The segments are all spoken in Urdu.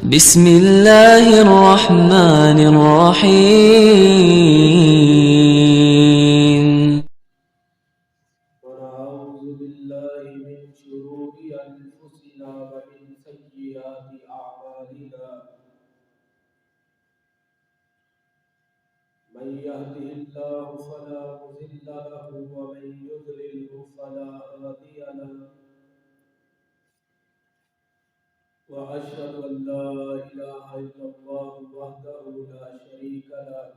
بسم الله الرحمن الرحيم. ونعوذ بالله من شرور أنفسنا ومن سيئات أعمالنا. من يهده الله فلا مضل له ومن يضلله فلا هادي له. وأشهد أن لا إله إلا الله وحده لا شريك له.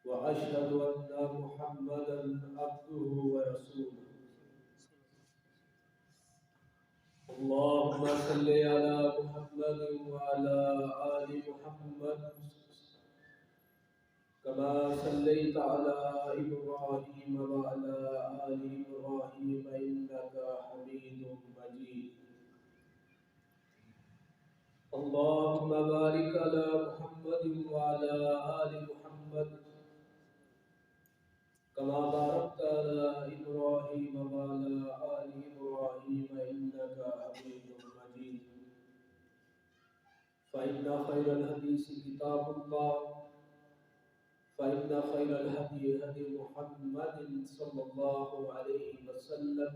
وأشهد أن محمدا عبده ورسوله. اللهم صل على محمد وعلى آل محمد كما صليت على إبراهيم وعلى آل إبراهيم إنك حميد مجيد. اللهم بارك على محمد وعلى آل محمد كما باركت على إبراهيم وعلى آل إبراهيم إنك حميد مجيد. فإن خير الحديث كتاب الله فإن خير الهدي هدي محمد صلى الله عليه وسلم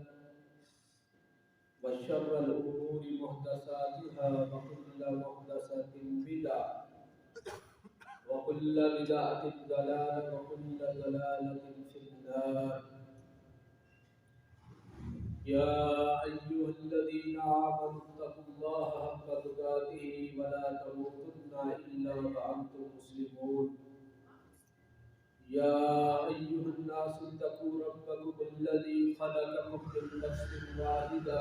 وشر الأمور محدثاتها وكل محدثة بدعة وكل بدعة ضلالة وكل ضلالة في النار. يا أيها الذين آمنوا اتقوا الله حق تقاته ولا تموتن إلا وأنتم مسلمون. يا أيها الناس اتقوا ربكم الذي خلقكم من نفس واحدة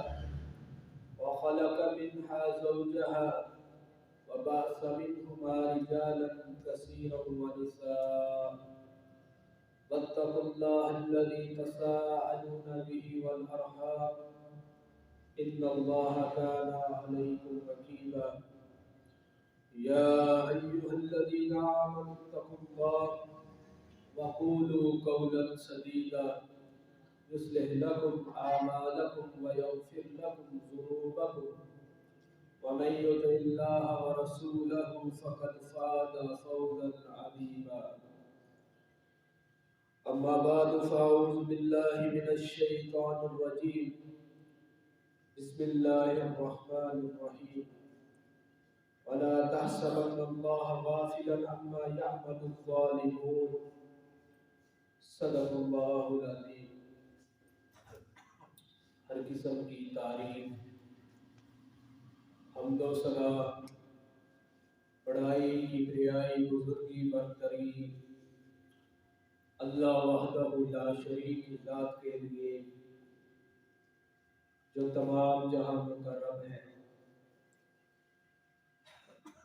وخلق منها زوجها وبعث منهما رجالا كثيرا ونساء. واتقوا الله الذي تساءلون به والأرحام إن الله كان عليكم رقيبا. يا أيها الذين آمنوا اتقوا الله وقولوا قولا سديدا يصلح لكم أعمالكم ويغفر لكم ذنوبكم ومن يطع الله ورسوله فقد فاز فوزا عظيما. أما بعد فأعوذ بالله من الشيطان الرجيم. بسم الله الرحمن الرحيم. ولا تحسبن الله غافلا عما يعمل الظالمون. صدق اللہ العظیم. ہر قسم کی تعریف حمد و ثنا بڑائی کبریائی بزرگی برتری اللہ وحدہ لا شریک کی ذات کے لیے جو تمام جہاں مکرم ہے.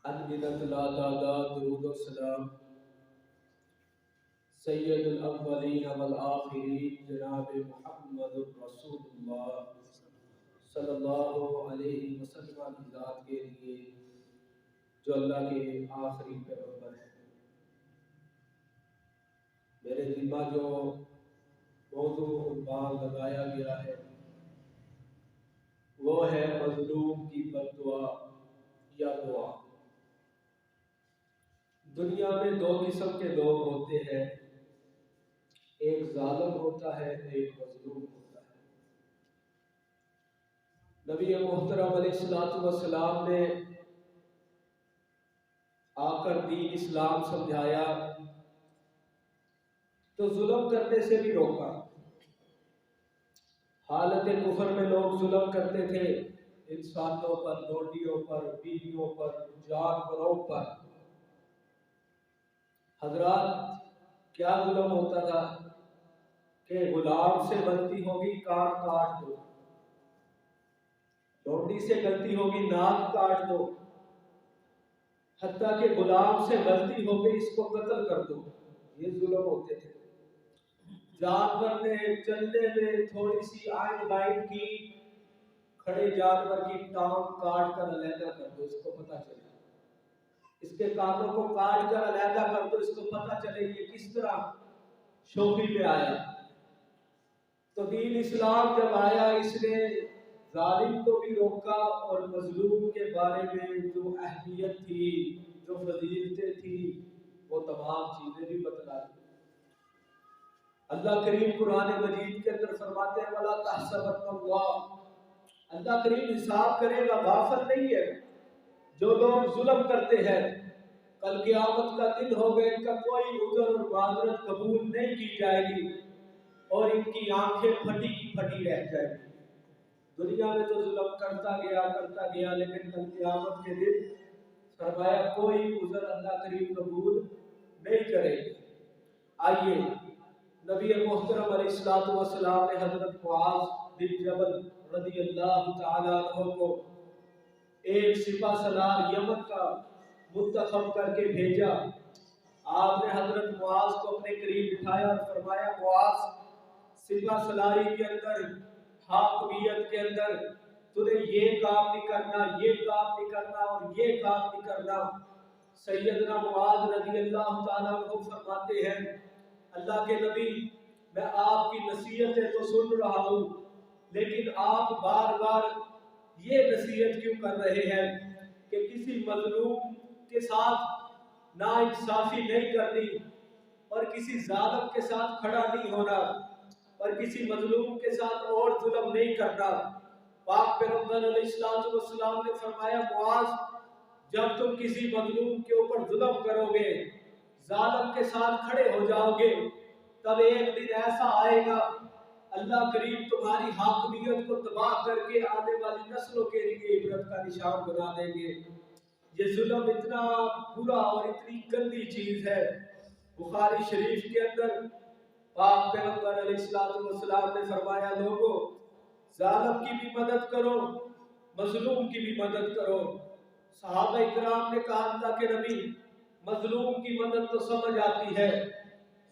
انگنت لا تعداد درود و سلام سید الاولین والآخرین جناب محمد رسول اللہ صلی اللہ علیہ وسلم کی ذات کے لیے جو اللہ کے آخری پیغمبر ہیں. میرے ذمہ جو موضوع عنوان لگایا گیا ہے وہ ہے مظلوم کی بد دعا یا دعا. دنیا میں دو قسم کے لوگ ہوتے ہیں، ایک ظالم ہوتا ہے ایک مظلوم ہوتا ہے. نبی محترم علیہ السلام نے آ کر دین اسلام سمجھایا تو ظلم کرنے سے بھی روکا. حالت کفر میں لوگ ظلم کرتے تھے، انسانوں پر، لوڈیوں پر، بیویوں پر، جانوروں پر. حضرات کیا ظلم ہوتا تھا کہ غلام سے غلطی ہوگی کان کاٹ دو، لوڈی سے غلطی ہوگی ناک کاٹ دو، حتیٰ کہ غلام سے غلطی ہو گئی اس کو قتل کر دو. یہ ظلم ہوتے تھے. جانور نے چلنے میں تھوڑی سی آئن بائن کی، کھڑے جانور کی ٹانگ کاٹ کر علیحدہ کر دو اس کو پتہ چلے، اس کے کانوں کو کاٹ کر علیحدہ کر دو اس کو پتہ چلے یہ کس طرح شوخی پہ آیا. تو دین اسلام جب آیا اس نے ظالم کو بھی روکا اور مظلوم بارے میں جو اہمیت تھی، جو فضیلتیں تھی، وہ تمام چیزیں بھی بتلا دی۔ اللہ کریم قرآن مجید کے اندر فرماتے ہیں وَلَا تَحْسَبَنَّ اللَّهَ، اللہ کریم حساب کرے گا، غافل نہیں ہے۔ جو لوگ ظلم کرتے ہیں کل قیامت کا دن ہوگا، ان کا کوئی عذر اور معذرت قبول نہیں کی جائے گی اور ان کی آنکھیں پھٹی کی پھٹی رہ جائیں گی۔ دنیا میں تو ظلم کرتا گیا لیکن کل قیامت کے دن فرمایا کوئی عذر اللہ کریم قبول نہیں کرے گی۔ آئیے نبی محترم علیہ السلام نے حضرت معاذ بن جبل رضی اللہ تعالیٰ عنہ کو ایک سپہ سالار یمن کا منتخب کر کے بھیجا۔ آپ نے حضرت معاذ کو اپنے قریب بٹھایا اور فرمایا معاذ، سپہ سالاری کے اندر، حاکمیت کے اندر تمہیں یہ کام نہیں کرنا، یہ کام نہیں کرنا اور یہ کام نہیں کرنا۔ سیدنا معاذ رضی اللہ تعالیٰ عنہ فرماتے ہیں اللہ کے نبی، میں آپ کی نصیحتیں تو سن رہا ہوں لیکن آپ بار بار یہ نصیحت کیوں کر رہے ہیں کہ کسی مظلوم کے ساتھ ناانصافی نہیں کرنی اور کسی ظالم کے ساتھ کھڑا نہیں ہونا اور کسی مظلوم کے ساتھ اور ظلم نہیں کرنا۔ پاک پیغمبر علیہ السلام نے فرمایا معاذ، جب تم کسی مظلوم کے اوپر ظلم کرو گے، ظالم کے ساتھ کھڑے ہو جاؤ گے، تب ایک دن ایسا آئے گا اللہ کریم تمہاری حاکمیت کو تباہ کر کے آنے والی نسلوں کے لیے عبرت کا نشان بنا دیں گے۔ یہ ظلم اتنا برا اور اتنی گندی چیز ہے۔ بخاری شریف کے اندر پاک پیغمبر علیہ السلام نے فرمایا لوگوں، ظالم کی بھی مدد کرو، مظلوم کی بھی مدد کرو۔ صحابہ اکرام نے کہا اللہ کے نبی، مظلوم کی مدد تو سمجھ آتی ہے،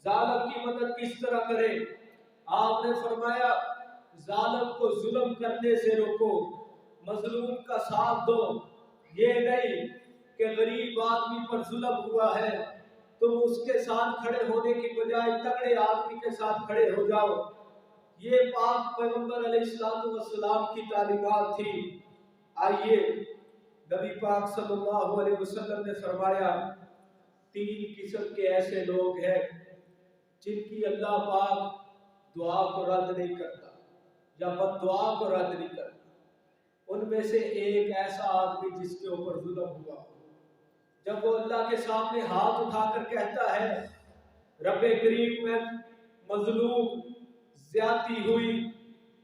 ظالم کی مدد کس طرح کرے؟ آپ نے فرمایا ظالم کو ظلم کرنے سے روکو، مظلوم کا ساتھ دو۔ یہ نہیں کہ غریب آدمی پر ظلم ہوا ہے تم اس کے ساتھ کھڑے ہونے کی بجائے تگڑے آدمی کے ساتھ کھڑے ہو جاؤ۔ یہ پاک پیغمبر علیہ السلام کی تعلیمات تھی۔ آئیے نبی پاک صلی اللہ علیہ وسلم نے فرمایا 3 قسم کے ایسے لوگ ہیں جن کی اللہ پاک دعا کو رد نہیں کرتا یا بد دعا کو رد نہیں کرتا۔ ان میں سے ایک ایسا آدمی جس کے اوپر ظلم ہوا، جب وہ اللہ کے سامنے ہاتھ اٹھا کر کہتا ہے رب کریم میں مظلوم، زیادتی ہوئی،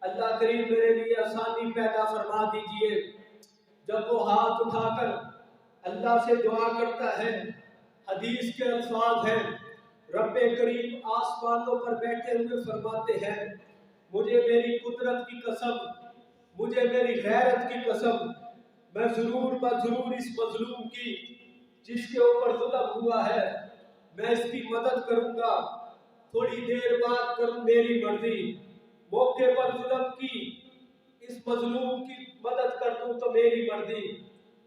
اللہ کریم میرے لیے آسانی پیدا فرما دیجئے، جب وہ ہاتھ اٹھا کر اللہ سے دعا کرتا ہے، حدیث کے الفاظ ہیں رب کریم آسمانوں پر بیٹھے ہوئے فرماتے ہیں مجھے میری قدرت کی قسم، مجھے میری غیرت کی قسم، میں ضرور اس مظلوم کی جس کے اوپر ظلم ہوا ہے میں اس کی مدد کروں گا، تھوڑی دیر بعد کروں میری مرضی، موقع پر ظلم کی اس مظلوم کی مدد کر دوں تو میری مرضی۔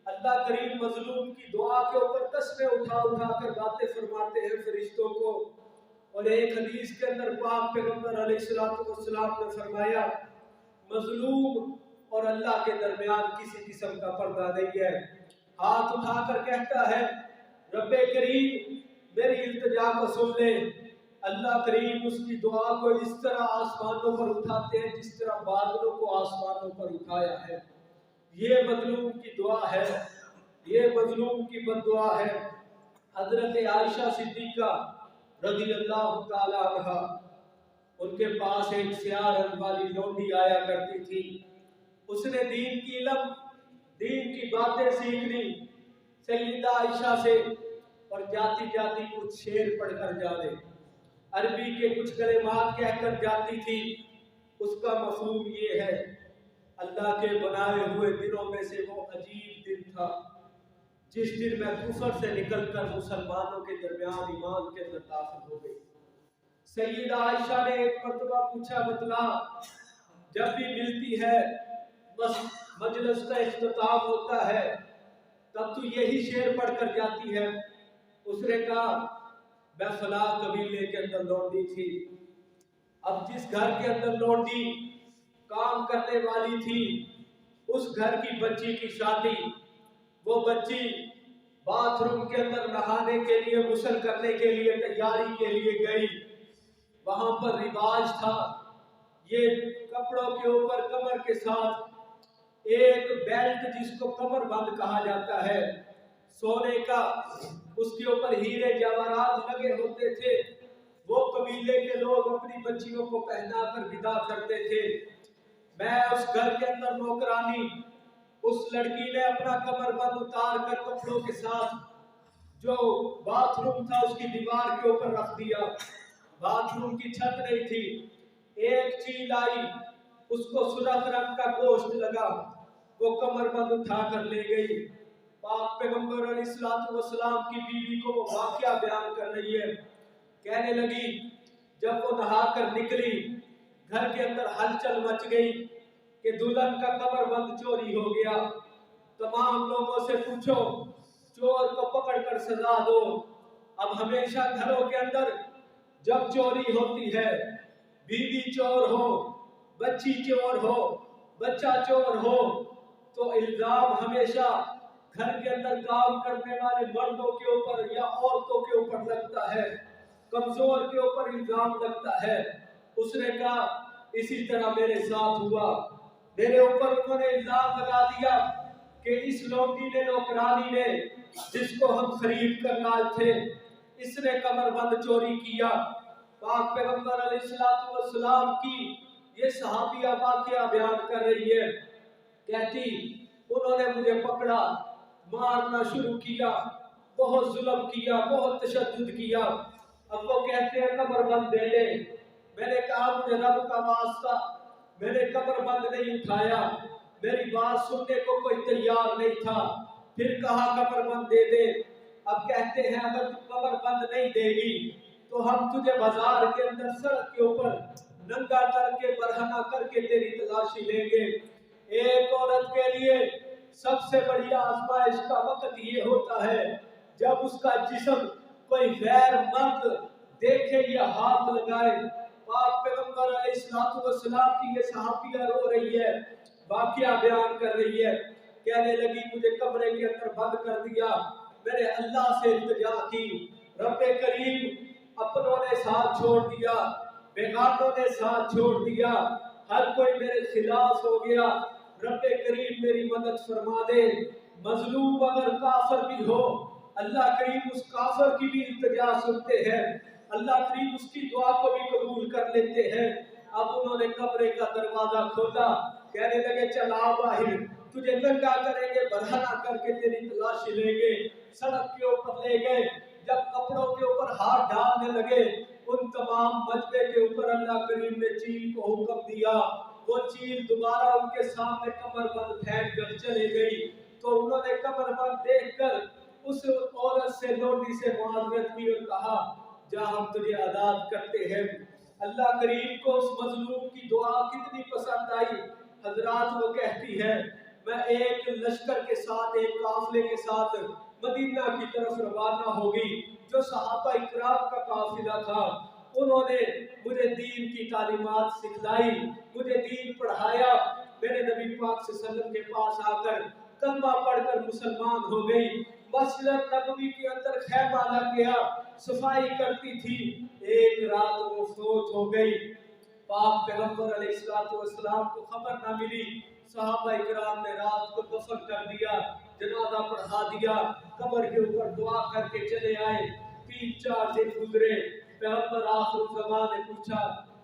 اللہ کریم مظلوم کی دعا کے اوپر قسمیں اٹھا کر باتیں فرماتے ہیں فرشتوں کو۔ اور ایک حدیث کے اندر پاک پیغمبر علیہ السلام نے فرمایا مظلوم اور اللہ کے درمیان کسی قسم کا پردہ نہیں ہے۔ ہاتھ اٹھا کر کہتا ہے رب کریم میری التجا کو سن لے، اللہ کریم اس کی دعا کو اس طرح آسمانوں پر اٹھاتے ہیں جس طرح بادلوں کو آسمانوں پر اٹھایا ہے۔ یہ مظلوم کی دعا ہے، یہ مظلوم کی بد دعا ہے۔ حضرت عائشہ صدیقہ رضی اللہ تعالی عنہ، ان کے پاس ایک سیاہ رنگ والی لونڈی آیا کرتی تھی۔ اس نے دین کی علم، دین کی باتیں سیکھنی سیدہ عائشہ سے، اور جاتی جاتی کچھ شعر پڑھ کر جانے، عربی کے کچھ کلمات کہہ کر جاتی تھی۔ اس کا مفہوم یہ ہے اللہ کے بنائے ہوئے دنوں میں سے وہ عجیب دن تھا جس دن میں کفر سے نکل کر مسلمانوں کے درمیان ایمان کے اندر داخل ہو گئی۔ سیدہ عائشہ نے ایک مرتبہ پوچھا بتلا جب بھی ملتی ہے بس مجلس کا اختتام ہوتا ہے تب تو یہی شعر پڑھ کر جاتی ہے؟ اس نے کہا میں فلاں قبیلے کے اندر لونڈی تھی، اب جس گھر کے اندر لونڈی کام کرنے والی تھی اس گھر کی بچی کی شادی وہ بچی باتھ روم کے اندر نہانے کے لیے غسل کرنے کے لیے تیاری کے لیے گئی. وہاں پر رواج تھا یہ کپڑوں کے اوپر کمر کے ساتھ ایک بیلٹ جس کو کمر بند کہا جاتا ہے سونے کا, اس کے اوپر ہیرے جواہرات لگے ہوتے تھے, وہ قبیلے کے لوگ اپنی بچیوں کو پہنا کر ودا کرتے تھے. میں اس گھر کے اندر نوکرانی, اس لڑکی نے اپنا کمر بند اتار کر کپڑوں کے ساتھ جو باتھ روم تھا اس کی دیوار کے اوپر رکھ دیا. باتھ روم کی چھت نہیں تھی, ایک چیل آئی, اس کو سرخ رنگ کا گوشت لگا, وہ کمر بند اٹھا کر لے گئی. پاک پیغمبر علیہ الصلوۃ والسلام کی بیوی کو وہ واقعہ بیان کر رہی ہے, کہنے لگی جب وہ نہا کر نکلی گھر کے اندر ہلچل مچ گئی کہ دلہن کا کمر بند چوری ہو گیا. تمام لوگوں سے پوچھو, چور کو پکڑ کر سزا دو. اب ہمیشہ گھروں کے اندر جب چوری ہوتی ہے, بیوی چور ہو, بچی چور ہو, بچہ چور ہو, تو الزام ہمیشہ گھر کے اندر کام کرنے والے مردوں کے اوپر یا عورتوں کے اوپر لگتا ہے, کمزور کے اوپر الزام لگتا ہے. اس نے کہا اسی طرح میرے ساتھ ہوا, میرے اوپر انہوں نے الزام لگا دیا کہ اس لونڈی نے, نوکرانی نے, جس کو ہم خرید کر لائے تھے, اس نے کمر بند چوری کیا. پاک پیغمبر علیہ الصلوۃ والسلام کی یہ صحابیہ واقعہ بیان کر رہی ہے, کہتی انہوں نے مجھے پکڑا, مارنا شروع کیا, بہت ظلم کیا, بہت تشدد کیا. اب وہ کہتے ہیں کمر بند دے لے. میں نے کہا مجھے رب کا واسطہ, میں نے کمر بند نہیں اٹھایا, میری بات سننے کو کوئی تیار نہیں تھا. پھر کہا کمر بند دے دے. اب کہتے ہیں اگر تو کمر بند نہیں دے گی تو ہم تجھے بازار کے اندر سڑک کے اوپر ننگا کر کے برہنہ کر کے تیری تلاشی لیں گے. ایک عورت کے لیے سب سے بڑی آزمائش کا وقت یہ ہوتا ہے جب اس کا جسم کوئی غیر مرد دیکھے یا ہاتھ لگائے. پاک پیغمبر علیہ الصلوۃ والسلام کی یہ صحابیہ رو رہی ہے, واقعہ بیان کر رہی ہے, کہنے لگی مجھے کمرے کے اندر بند کر دیا, میں نے اللہ سے التجا کی, رب کریم اپنوں نے ساتھ چھوڑ دیا, بیگانوں نے ساتھ چھوڑ دیا, ہر کوئی میرے خلاف ہو گیا, رب کریم میری مدد فرما دے. مظلوم اگر کافر بھی ہو, اللہ کریم اس کافر کی بھی التجا سنتے ہیں, اللہ کریم اس کی دعا کو بھی قبول کر لیتے ہیں. اب انہوں نے کمرے کا دروازہ کھولا, کہنے لگے چل آ باہر, تجھے ننگا کریں گے, برہنہ کر کے تیری تلاشی لیں گے. سڑک کے اوپر لے گئے, جب کپڑوں کے اوپر ہاتھ ڈالنے لگے, ان تمام مجبے کے اوپر اللہ کریم نے چیل کو حکم دیا, وہ چیل دوبارہ ان کے سامنے کمر بند پھینک کر چلے گئی. تو انہوں نے کمر بند دیکھ کر اس عورت سے, لوڈی سے معذرت کی اور کہا جا ہم تجھے آزاد کرتے ہیں. اللہ کریم کو اس مظلوم کی دعا کتنی پسند آئی. حضرات وہ کہتی ہے میں ایک لشکر کے ساتھ, ایک قافلے کے ساتھ مدینہ کی طرف روانہ ہوگی جو صحابہ اکرام کا قافلہ تھا. انہوں نے مجھے دین کی تعلیمات سکھلائی, مجھے دین پڑھایا. میرے نبی پاک صلی اللہ علیہ وسلم کے پاس آ کر کلمہ پڑھ کر مسلمان ہو گئی. مسجد نبوی کے اندر خیمہ لگ گیا, صفائی کرتی تھی. ایک رات وہ فوت ہو گئی. پاک پیغمبر علیہ الصلوۃ والسلام کو خبر نہ ملی. صحابہ اکرام نے رات کو دفن کر دیا, جنازہ پڑھا دیا, قبر کے اوپر دعا کر کے چلے آئے. 3-4 دن گزرے, پیغمبر آخر الزمان نے پوچھا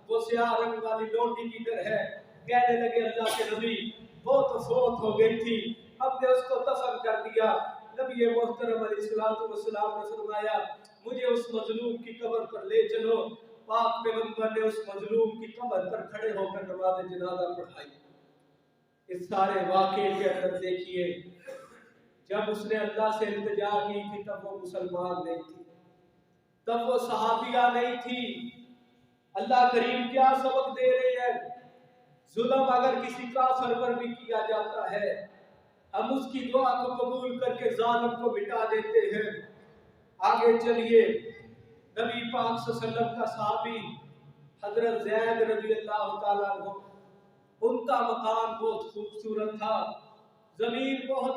وہ سیاہ رنگ والی لونڈی کدھر ہے؟ کہنے لگے اللہ کے نبی وہ تو فوت ہو گئی تھی, ہم نے اس کو دفن کر دیا. نبی محترم علیہ الصلوۃ والسلام نے فرمایا مجھے اس مظلوم کی قبر پر لے چلو. پاک پیغمبر نے اس مظلوم کی قبر پر کھڑے ہو کر نماز جنازہ پڑھائی. اس سارے واقعے کے اندر دیکھیے جب اس نے اللہ سے التجا کی تھی تب وہ مسلمان نہیں تھی, تب وہ صحابیہ نہیں تھی. اللہ کریم کیا سبق دے رہے ہیں, ظلم اگر کسی کافر پر بھی کیا جاتا ہے ہم اس کی دعا کو قبول کر کے ظالم کو مٹا دیتے ہیں. آگے چلیے, نبی پاک صلی اللہ علیہ وسلم کا صحابی حضرت زید رضی اللہ تعالیٰ عنہ, ان کا مکان بہت خوبصورت تھا, زمین بہت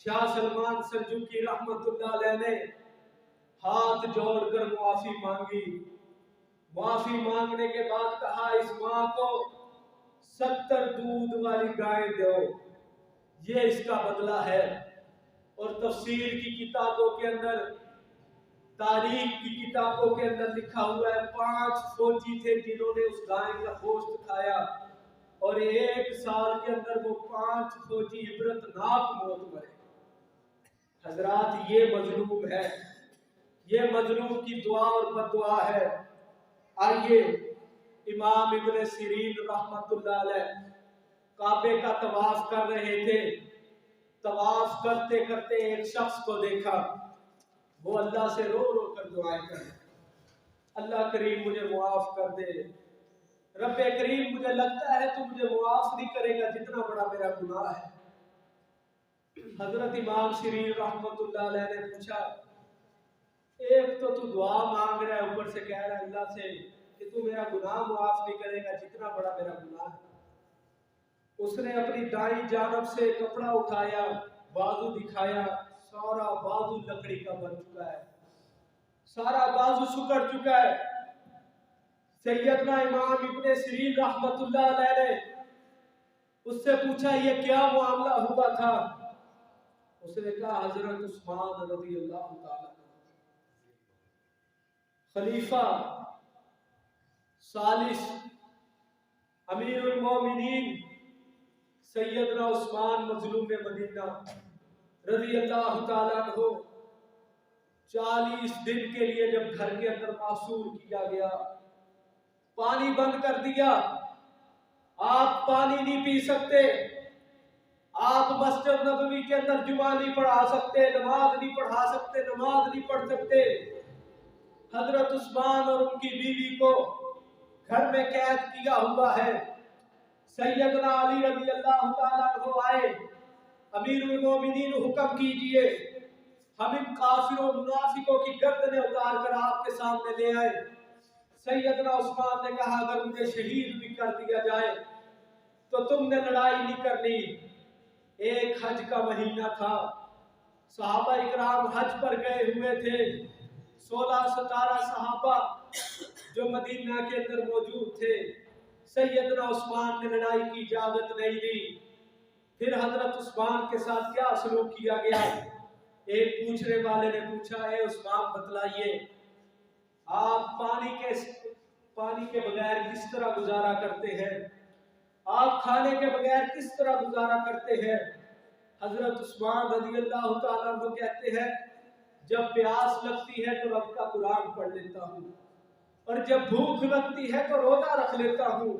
شاہ سلمان سلجوقی رحمت اللہ علیہ نے ہاتھ جوڑ کر معافی مانگی. معافی مانگنے کے بعد کہا اس ماں کو 70 دودھ والی گائے دو، یہ اس کا بدلہ ہے. اور تفسیر کی کتابوں کے اندر، تاریخ کی کتابوں کے اندر لکھا ہوا ہے 5 فوجی تھے جنہوں نے اس گائے کا گوشت کھایا، اور 1 سال کے اندر وہ 5 فوجی عبرتناک موت مرے. حضرات یہ مظلوم ہے، یہ مظلوم کی دعا اور بددعا ہے. آئیے امام ابن سیرین رحمت اللہ علیہ کعبے کا طواف کر رہے تھے. طواف کرتے کرتے ایک شخص کو دیکھا، وہ اللہ سے رو رو کر دعائیں کر رہے، اللہ کریم مجھے معاف کر دے، رب کریم مجھے لگتا ہے تو مجھے معاف نہیں کرے گا جتنا بڑا میرا گناہ ہے. حضرت امام سیرین رحمت اللہ علیہ نے پوچھا، ایک تو دعا مانگ رہا ہے، اوپر سے کہہ رہا ہے اللہ سے کہ تو میرا گناہ معاف نہیں کرے گا جتنا بڑا میرا گناہ ہے. اس نے اپنی دائیں جانب سے کپڑا اٹھایا، بازو دکھایا، سارا بازو لکڑی کا بن چکا ہے، سارا بازو سکڑ چکا ہے. سیدنا امام ابن سیرین رحمت اللہ علیہ نے اس سے پوچھا یہ کیا معاملہ ہوا تھا؟ اس نے کہا حضرت عثمان رضی اللہ تعالی خلیفہ ثالث امیر المومنین سیدنا عثمان مظلوم مدینہ رضی اللہ تعالیٰ عنہ 40 دن کے لیے جب گھر کے اندر معصور کیا گیا، پانی بند کر دیا، آپ پانی نہیں پی سکتے، آپ مسجد نبوی کے اندر جمعہ نہیں پڑھا سکتے، نماز نہیں پڑھا سکتے، نماز نہیں پڑھ سکتے. حضرت عثمان اور ان کی بیوی کو گھر میں قید کیا ہوا ہے. سیدنا علی رضی اللہ تعالیٰ عنہ آئے، امیر المومنین حکم کیجئے ہم ان کافروں منافقوں کی گردنیں اتار کر آپ کے سامنے لے آئے. سیدنا عثمان نے کہا اگر مجھے شہید بھی کر دیا جائے تو تم نے لڑائی نہیں کرنی. ایک حج کا مہینہ تھا، صحابہ اکرام حج پر گئے ہوئے تھے، 16-17 صحابہ جو مدینہ کے اندر موجود تھے. سیدنا عثمان نے لڑائی کی اجازت نہیں دی. پھر حضرت عثمان کے ساتھ کیا سلوک کیا گیا؟ ایک پوچھنے والے نے پوچھا اے عثمان بتلائیے آپ پانی کے بغیر کس طرح گزارا کرتے ہیں، آپ کھانے کے بغیر کس طرح گزارا کرتے ہیں؟ حضرت عثمان رضی اللہ تعالیٰ عنہ کہتے ہیں جب پیاس لگتی ہے تو رب کا قرآن پڑھ لیتا ہوں، اور جب بھوک لگتی ہے تو روزہ رکھ لیتا ہوں.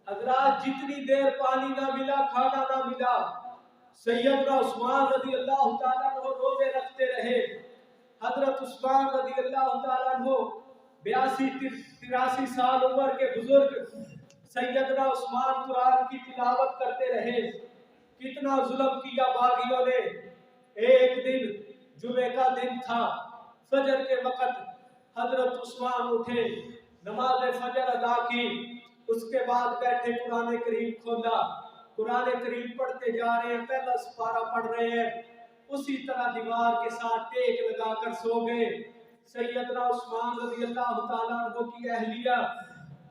حضرات جتنی دیر پانی نہ ملا، کھانا نہ ملا، سیدنا عثمان رضی اللہ تعالیٰ عنہ روزے رکھتے رہے. حضرت عثمان رضی اللہ تعالیٰ عنہ 82-83 سال عمر کے بزرگ سیدنا عثمان قرآن کی تلاوت کرتے رہے. کتنا ظلم کیا باغیوں نے. ایک دن جمعہ کا دن تھا، فجر کے وقت حضرت عثمان اٹھے، نماز فجر ادا کی، اس کے بعد بیٹھے قرآن کریم کھولا، قرآن کریم پڑھتے جا رہے ہیں، پہلا سپارہ پڑھ رہے ہیں، اسی طرح دیوار کے ساتھ ٹیک لگا کر سو گئے. سیدنا عثمان رضی اللہ تعالیٰ عنہ کی اہلیہ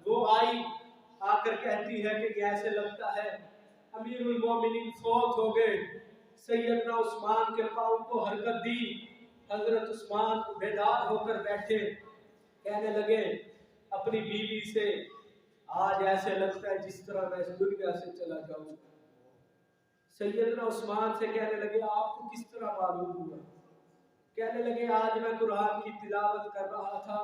وہ آئی، آ کر کہتی ہے کہ ایسے لگتا ہے امیر المومنین فوت ہو گئے. سیدنا عثمان کے پاؤں کو حرکت دی، حضرت عثمان بیدار ہو کر بیٹھے، کہنے لگے اپنی بیوی سے آج ایسے لگتا ہے جس طرح میں اس دنیا سے چلا جاؤں. سیدنا عثمان سے کہنے لگے آپ کو کس طرح معلوم ہوا؟ کہنے لگے آج میں قرآن کی تلاوت کر رہا تھا،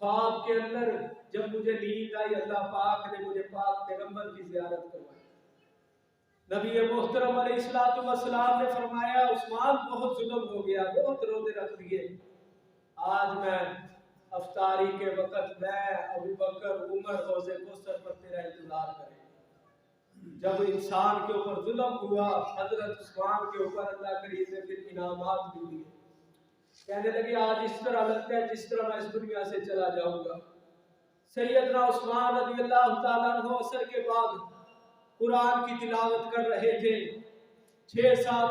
خواب کے اندر جب مجھے نیند آئی اللہ پاک نے مجھے پاک پیغمبر کی زیارت کروائی. نبی محترم علیہ السلام نے فرمایا عثمان بہت ظلم ہو گیا، بہت روزے رکھ دیے، آج میں افطاری کے وقت میں ابو بکر عمر حوض کوثر پر تیرا انتظار کریں. جب انسان کے اوپر ظلم ہوا حضرت عثمان کے اوپر اللہ کریم نے پھر انعامات بھی دیے. کہنے لگے آج اس طرح لگتا ہے جس طرح میں اس دنیا سے چلا جاؤں گا. سیدنا عثمان رضی اللہ تعالیٰ عنہ عصر کے بعد قرآن کی تلاوت کر رہے تھے. 6-7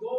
2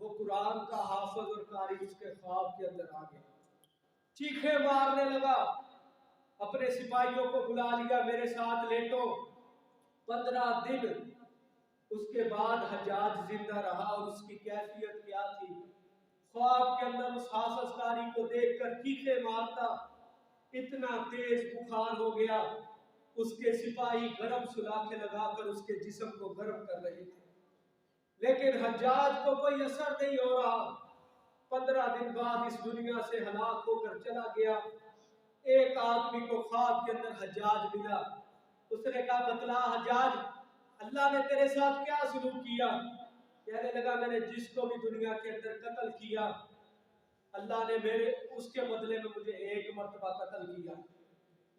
وہ قرآن کا حافظ اور قاری اس کے خواب کے اندر آ گیا، چیخے مارنے لگا، اپنے سپاہیوں کو بلا لیا، میرے ساتھ لیٹو۔ 15 دن اس کے بعد حجاج زندہ رہا، اور اس کی کیفیت کیا تھی؟ خواب کے اندر اس حافظ قاری کو دیکھ کر چیخے مارتا، اتنا تیز بخار ہو گیا، اس کے سپاہی گرم سلاخیں لگا کر اس کے جسم کو گرم کر رہے تھے، لیکن حجاج کو کوئی اثر نہیں ہو رہا۔ 15 دن بعد اس دنیا سے ہلاک ہو کر چلا گیا۔ ایک آدمی کو خواب کے اندر حجاج ملا، اس نے کہا بتلا حجاج، اللہ نے تیرے ساتھ کیا سلوک کیا؟ کہنے لگا میں نے جس کو بھی دنیا کے اندر قتل کیا، اللہ نے اس کے بدلے میں مجھے 1 مرتبہ قتل کیا،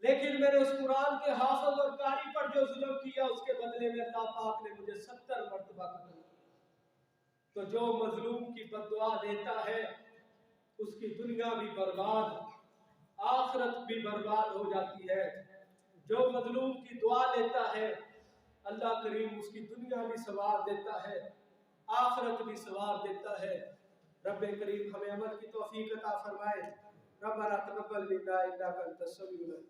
لیکن میں نے اس قرآن کے حافظ اور قاری پر جو ظلم کیا اس کے بدلے میں اللہ پاک نے مجھے 70 مرتبہ قتل کیا۔ تو جو مظلوم کی بد دعا دیتا ہے اس کی دنیا بھی برباد، آخرت بھی برباد ہو جاتی ہے۔ جو مظلوم کی دعا لیتا ہے اللہ کریم اس کی دنیا بھی سنوار دیتا ہے، آخرت بھی سنوار دیتا ہے۔ رب کریم ہمیں عمل کی توفیق عطا فرمائے۔ ربنا تقبل منا انک انت السمیع العلیم۔